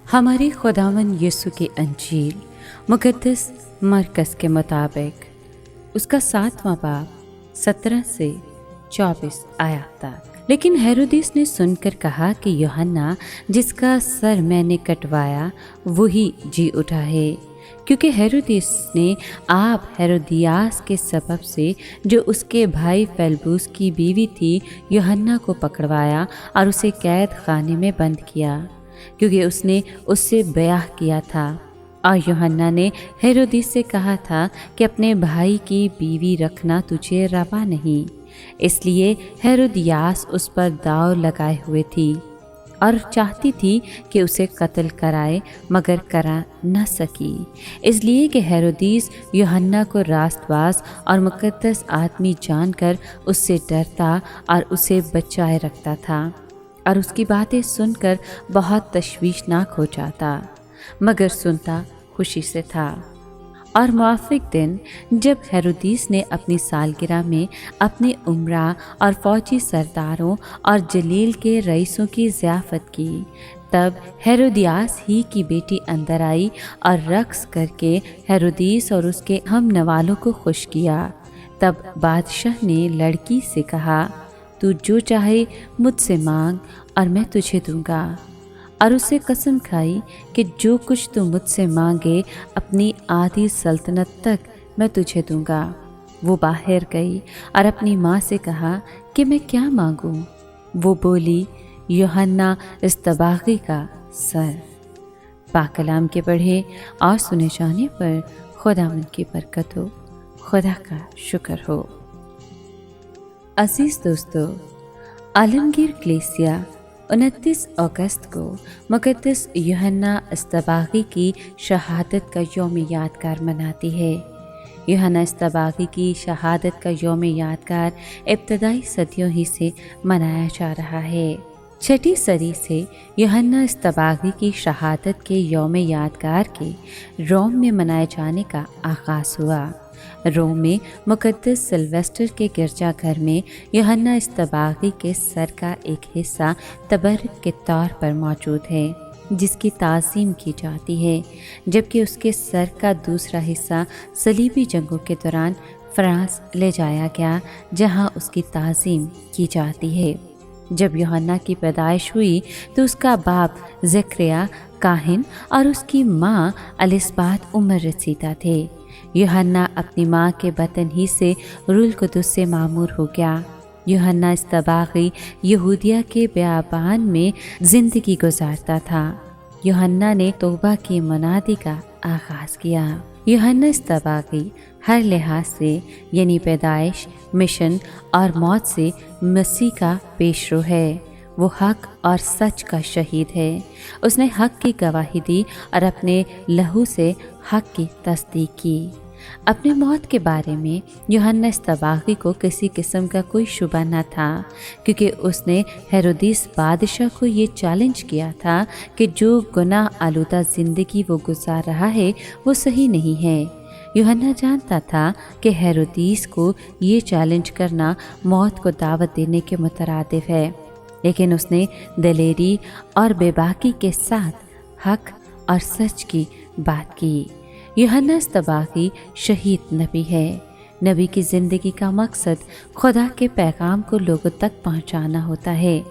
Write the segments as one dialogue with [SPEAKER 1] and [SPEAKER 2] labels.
[SPEAKER 1] हमारे खुदावंद यीशु की अंजील मुक़द्दस मरकज़ के मुताबिक उसका 7वां बाब 17 से 24 आयत तक। लेकिन हेरोदिस ने सुनकर कहा कि यूहन्ना जिसका सर मैंने कटवाया वही जी उठा है, क्योंकि हेरोदिस ने आप हेरोदियास के सबब से जो उसके भाई फेलबूस की बीवी थी यूहन्ना को पकड़वाया और उसे कैद खाने में बंद किया, क्योंकि उसने उससे ब्याह किया था। और यूहन्ना ने हेरोदिस से कहा था कि अपने भाई की बीवी रखना तुझे रवा नहीं। इसलिए हेरोदियास उस पर दाव लगाए हुए थी और चाहती थी कि उसे कत्ल कराए, मगर करा न सकी, इसलिए कि हेरोदिस यूहन्ना को रास्तबाज और मुक़द्दस आदमी जानकर उससे डरता और उसे बचाए रखता था और उसकी बातें सुनकर बहुत तशवीशनाक हो जाता, मगर सुनता खुशी से था। और मुआफ़िक दिन जब हेरोदिस ने अपनी सालगिरह में अपने उमरा और फ़ौजी सरदारों और जलील के रईसों की ज़ियाफ़त की, तब हेरोदियास ही की बेटी अंदर आई और रक़्स करके हेरोदिस और उसके हम नवालों को खुश किया। तब बादशाह ने लड़की से कहा, तू जो चाहे मुझसे मांग और मैं तुझे दूंगा। और उसे कसम खाई कि जो कुछ तू मुझसे मांगे अपनी आधी सल्तनत तक मैं तुझे दूंगा। वो बाहर गई और अपनी माँ से कहा कि मैं क्या मांगूं? वो बोली, यूहन्ना इस्तबागी का सर। पाक कलाम के पढ़े और सुने जाने पर खुदावंद की बरकत हो, खुदा का शुक्र हो। अजीज़ दोस्तों, आलमगीर कलीसिया 29 अगस्त को मुक़द्दस यूहन्ना इस्तबागी की शहादत का यौम यादगार मनाती है। यूहन्ना इस्तबागी की शहादत का यौम यादगार इब्तदाई सदियों ही से मनाया जा रहा है। 6ठी सदी से यूहन्ना इस्तबागी की शहादत के यौम यादगार के रोम में मनाए जाने का आगाज़ हुआ। रोम में मुक़द्दस सिल्वेस्टर के गिरजाघर में यूहन्ना इस्तबागी के सर का एक हिस्सा तबर्रुक के तौर पर मौजूद है, जिसकी ताज़ीम की जाती है, जबकि उसके सर का दूसरा हिस्सा सलीबी जंगों के दौरान फ्रांस ले जाया गया, जहां उसकी ताज़ीम की जाती है। जब यूहन्ना की पैदाइश हुई तो उसका बाप ज़करिया काहिन और उसकी माँ एलिसबात उम्र रसीदा थे। यूहन्ना अपनी माँ के बतन ही से रूल कुदस से मामूर हो गया। यूहन्ना इस्तबागी यहूदिया के बियाबान में ज़िंदगी गुजारता था। यूहन्ना ने तौबा की मुनादी का आगाज़ किया। यूहन्ना इस्तबागी हर लिहाज से यानी पैदाइश, मिशन और मौत से मसीह का पेशरो है। वो हक और सच का शहीद है। उसने हक की गवाही दी और अपने लहू से हक की तस्दीक की। अपनी मौत के बारे में यूहन्ना इस्तबागी को किसी किस्म का कोई शुबा न था, क्योंकि उसने हेरोदिस बादशाह को ये चैलेंज किया था कि जो गुनाह आलूदा ज़िंदगी वो गुजार रहा है वो सही नहीं है। यूहन्ना जानता था कि हेरोदिस को ये चैलेंज करना मौत को दावत देने के मुतरादिफ है, लेकिन उसने दलेरी और बेबाकी के साथ हक और सच की बात की। यूहन्ना इस्तबागी शहीद नबी है। नबी की ज़िंदगी का मकसद खुदा के पैगाम को लोगों तक पहुंचाना होता है।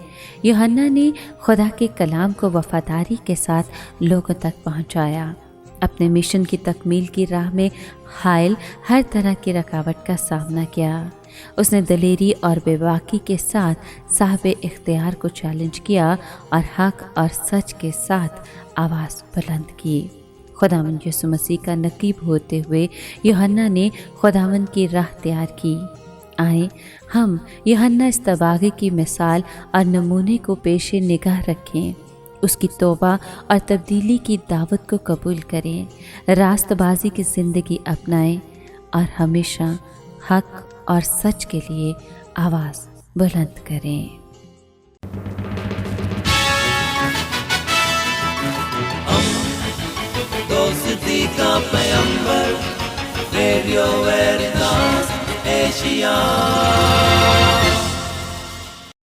[SPEAKER 1] यूहन्ना ने खुदा के कलाम को वफादारी के साथ लोगों तक पहुंचाया। अपने मिशन की तकमील की राह में हायल हर तरह की रुकावट का सामना किया। उसने दलेरी और बेबाकी के साथ साहबे इख्तियार को चैलेंज किया और हक और सच के साथ आवाज़ बुलंद की। खुदावंद यीशु मसीह का नकीब होते हुए यूहन्ना ने खुदावंद की राह तैयार की। आए हम यूहन्ना इस्तबागी की मिसाल और नमूने को पेशे निगाह रखें, उसकी तौबा और तब्दीली की दावत को कबूल करें, रास्तबाजी की ज़िंदगी अपनाएं और हमेशा हक और सच के लिए आवाज़ बुलंद करें।
[SPEAKER 2] दोस्ती का पैगंबर, रेडियो वेरितास एशिया।